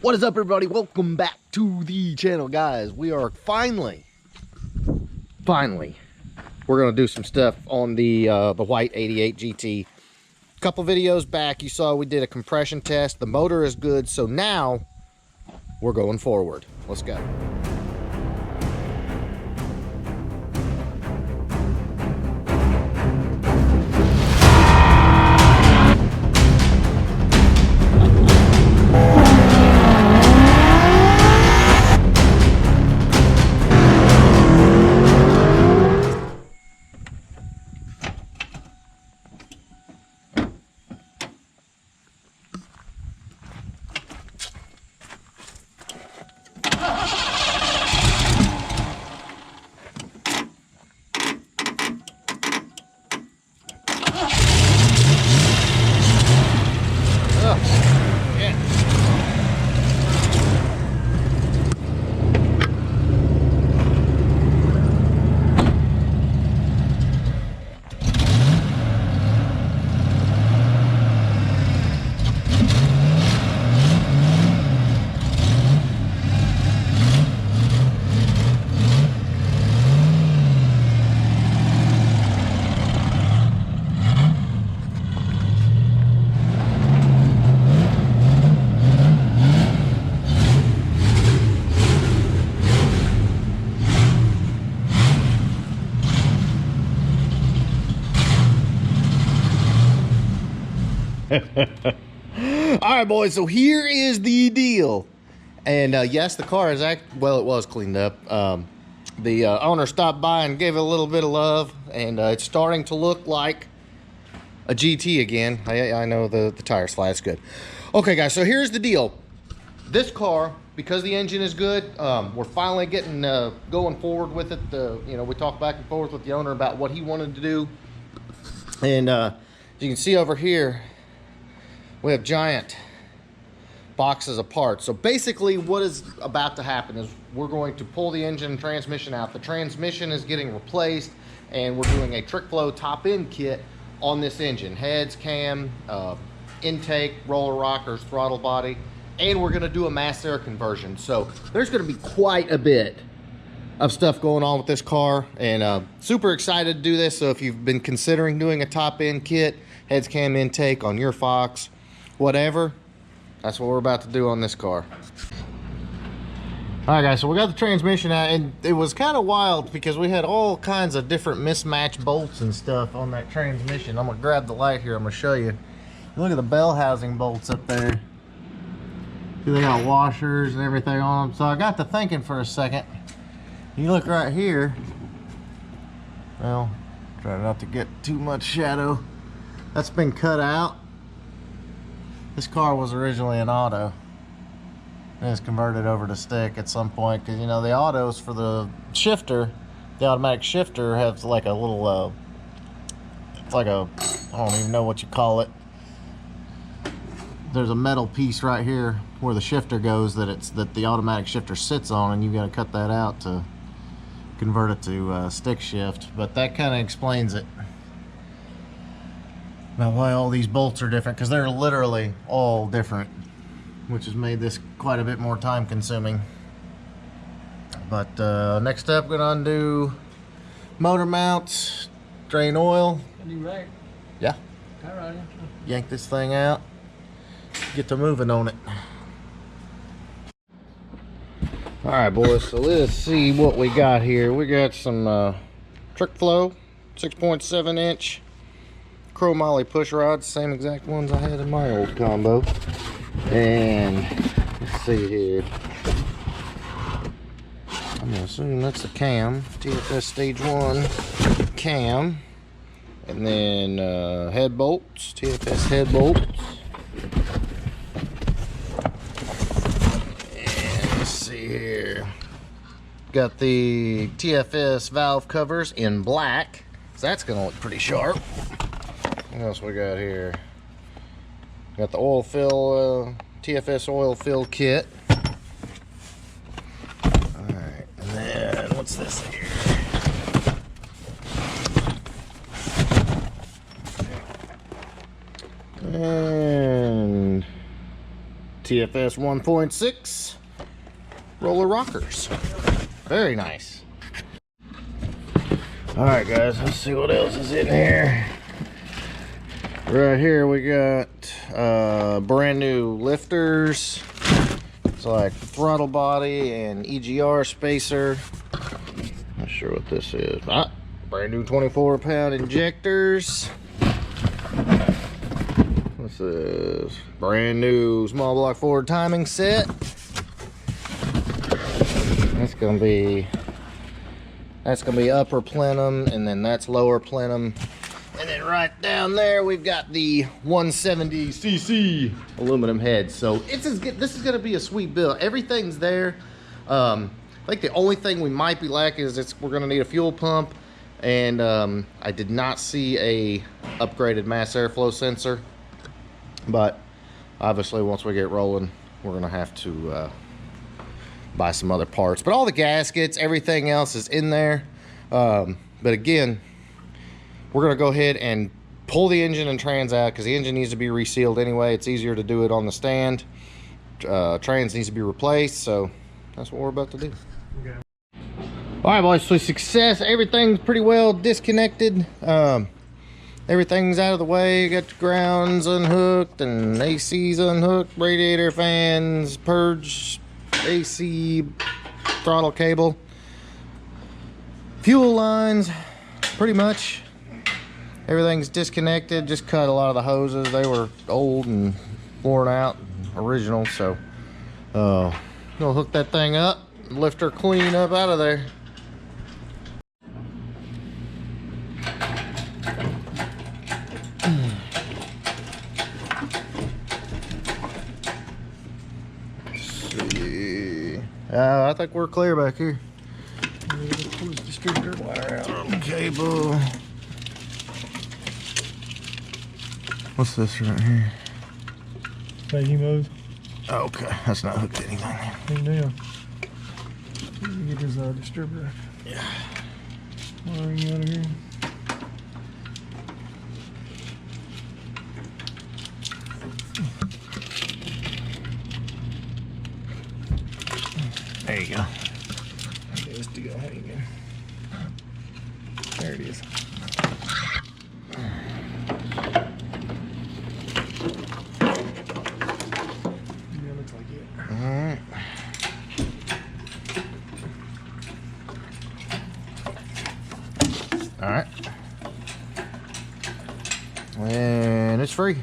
What is up, everybody? Welcome back to the channel, guys. We are finally we're gonna do some stuff on the white 88 GT. A couple videos back you saw we did a compression test. The motor is good, so now we're going forward. Let's go. All right, boys, so here is the deal. And yes, the car is it was cleaned up. The owner stopped by and gave it a little bit of love, and it's starting to look like a GT again. I know the tire slide's good. Okay, guys, so here's the deal. This car, because the engine is good, we're finally getting going forward with it. You know, we talked back and forth with the owner about what he wanted to do, and as you can see over here, we have giant boxes of parts. So basically what is about to happen is we're going to pull the engine and transmission out. The transmission is getting replaced, and we're doing a trick flow top end kit on this engine. Heads, cam, intake, roller rockers, throttle body, and we're gonna do a mass air conversion. So there's gonna be quite a bit of stuff going on with this car, and super excited to do this. So if you've been considering doing a top end kit, heads, cam, intake on your Fox, whatever, that's what we're about to do on this car. All right, guys, so we got the transmission out, and it was kind of wild because we had all kinds of different mismatched bolts and stuff on that transmission. I'm gonna grab the light here, I'm gonna show you. Look at the bell housing bolts up there. See, they got washers and everything on them. So I got to thinking for a second. You look right here, well, try not to get too much shadow. That's been cut out. This car was originally an auto, and it's converted over to stick at some point, because you know the autos for the shifter, the automatic shifter, has like a little it's like a, I don't even know what you call it. There's a metal piece right here where the shifter goes that the automatic shifter sits on, and you've got to cut that out to convert it to stick shift. But that kind of explains it. Now why all these bolts are different, because they're literally all different, which has made this quite a bit more time consuming. But next up, we're gonna undo motor mounts, drain oil. You right? Yeah. All right. Yank this thing out, get to moving on it. All right, boys, so let's see what we got here. We got some trick flow 6.7 inch chromoly push rods, same exact ones I had in my old combo. And let's see here, I'm gonna assume that's the cam, TFS stage 1 cam, and then head bolts, TFS head bolts, and let's see here, got the TFS valve covers in black, so that's gonna look pretty sharp. What else we got here? Got the oil fill, TFS oil fill kit. Alright, and then what's this here? And TFS 1.6 roller rockers. Very nice. Alright guys, let's see what else is in here. Right here we got brand new lifters. It's like throttle body and EGR spacer. Not sure what this is. Brand new 24-pound injectors. What's this? Brand new small block forward timing set. That's gonna be upper plenum, and then that's lower plenum. And then right down there, we've got the 170cc aluminum head. So this is gonna be a sweet build. Everything's there. I think the only thing we might be lacking is we're gonna need a fuel pump, and I did not see a upgraded mass airflow sensor. But obviously, once we get rolling, we're gonna have to buy some other parts. But all the gaskets, everything else is in there. But again, we're gonna go ahead and pull the engine and trans out because the engine needs to be resealed anyway. It's easier to do it on the stand. Trans needs to be replaced, so that's what we're about to do. Okay. All right, boys, so success. Everything's pretty well disconnected. Everything's out of the way. Got the grounds unhooked and AC's unhooked, radiator fans, purge, AC, throttle cable, fuel lines, pretty much. Everything's disconnected. Just cut a lot of the hoses. They were old and worn out, original. So we'll hook that thing up, lift her clean up out of there. I think we're clear back here. Distributor wire out on the cable. What's this right here? Baggy mode. Oh, okay, that's not hooked to anything. Hang down. Let me get his distributor. Yeah. Wiring out of here. There you go. Okay, let's do that again. There it is. Yeah, looks like it. Alright. Alright. And it's free.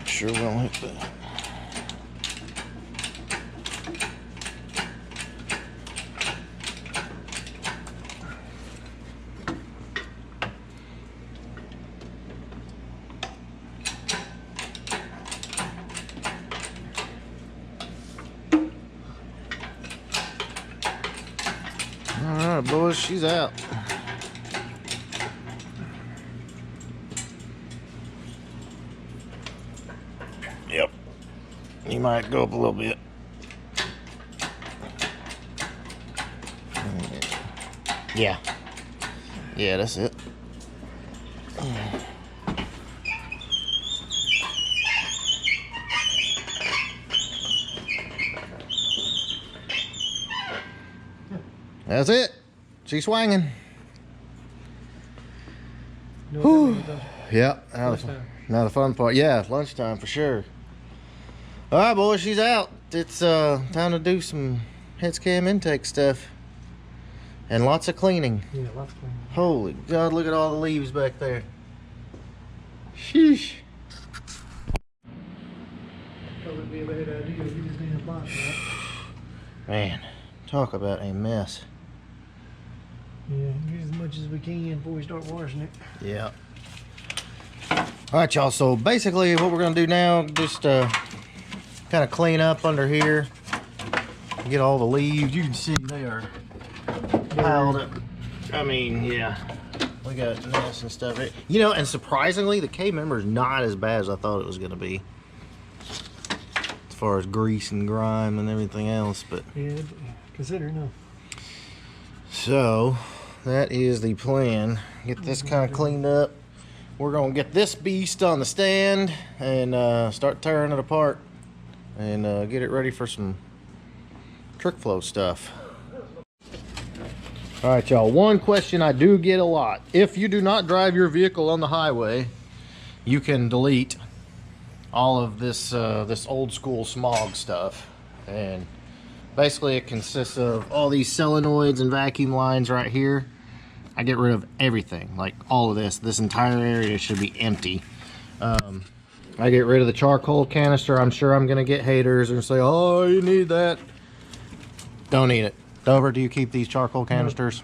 Sure will hit that. All right, boys, she's out. Yep. You might go up a little bit. Yeah. Yeah, that's it. That's it. She's swinging. Whew. Yep. Now the fun part. Yeah, lunchtime for sure. All right, boys, she's out. It's time to do some heads cam intake stuff. And lots of cleaning. Yeah, lots of cleaning. Holy God, look at all the leaves back there. Sheesh. Probably be a bad idea if you just didn't apply for that. Man, talk about a mess. Yeah, get as much as we can before we start washing it. Yeah. All right, y'all. So basically what we're going to do now, just kind of clean up under here. Get all the leaves. You can see they are piled up. I mean, yeah. We got nests and stuff. You know, and surprisingly, the K-member is not as bad as I thought it was going to be. As far as grease and grime and everything else, but... Yeah, consider, no. So that is the plan. Get this kind of cleaned up. We're gonna get this beast on the stand and start tearing it apart and get it ready for some trick flow stuff. All right, y'all, one question I do get a lot: if you do not drive your vehicle on the highway, you can delete all of this this old school smog stuff. And basically it consists of all these solenoids and vacuum lines right here. I get rid of everything, like all of this entire area should be empty. I get rid of the charcoal canister. I'm sure I'm gonna get haters and say, oh, you need that. Don't need it. Dover, do you keep these charcoal canisters?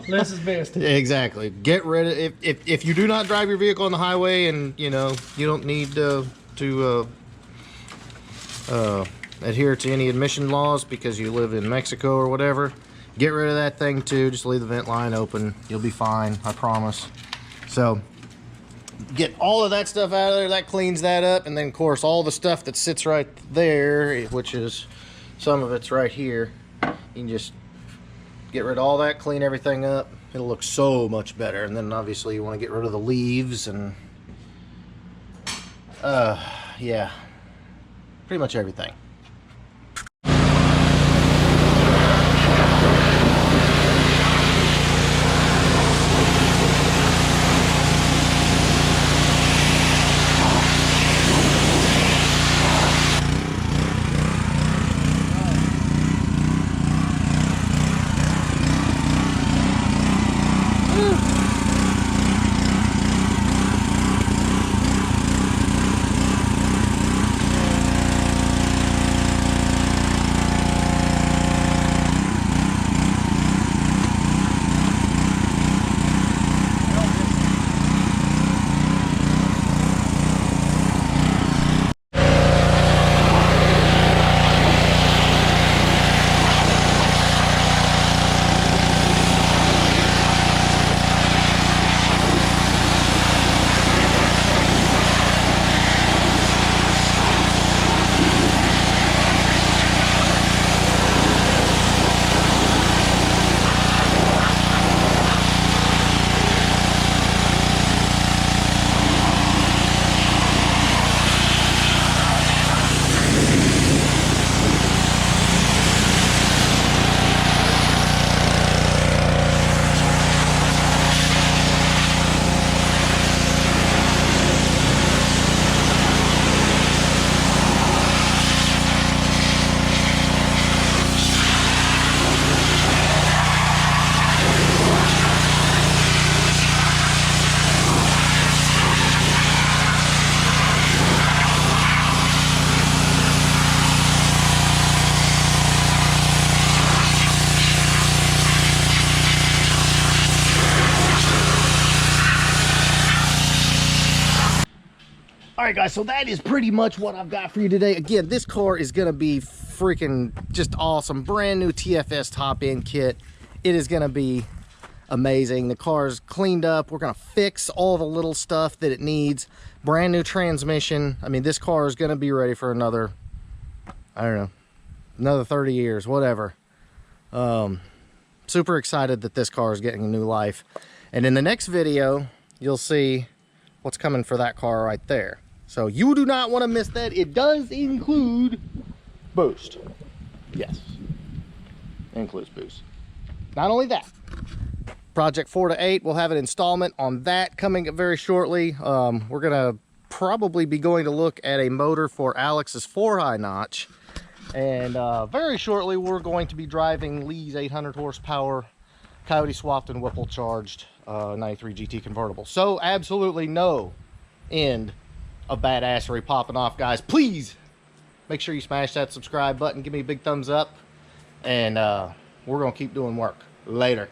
Less is best. Exactly. Get rid of it. If you do not drive your vehicle on the highway and you know you don't need to adhere to any emission laws because you live in Mexico or whatever, get rid of that thing too. Just leave the vent line open. You'll be fine, I promise. So get all of that stuff out of there. That cleans that up. And then of course all the stuff that sits right there, which is some of it's right here, you can just get rid of all that, clean everything up. It'll look so much better. And then obviously you want to get rid of the leaves and yeah, pretty much everything. All right, guys, so that is pretty much what I've got for you today. Again, this car is gonna be freaking just awesome. Brand new TFS top end kit. It is gonna be amazing. The car is cleaned up. We're gonna fix all the little stuff that it needs. Brand new transmission. I mean, this car is gonna be ready for another, I don't know, another 30 years, whatever. Super excited that this car is getting a new life. And in the next video, you'll see what's coming for that car right there. So you do not want to miss that. It does include boost. Yes, it includes boost. Not only that, Project 4 to 8, we'll have an installment on that coming very shortly. We're gonna probably be going to look at a motor for Alex's 4-high notch. And very shortly, we're going to be driving Lee's 800 horsepower Coyote swapped and Whipple charged 93 GT convertible. So absolutely no end of badassery popping off, guys. Please make sure you smash that subscribe button, give me a big thumbs up, and we're gonna keep doing work. Later.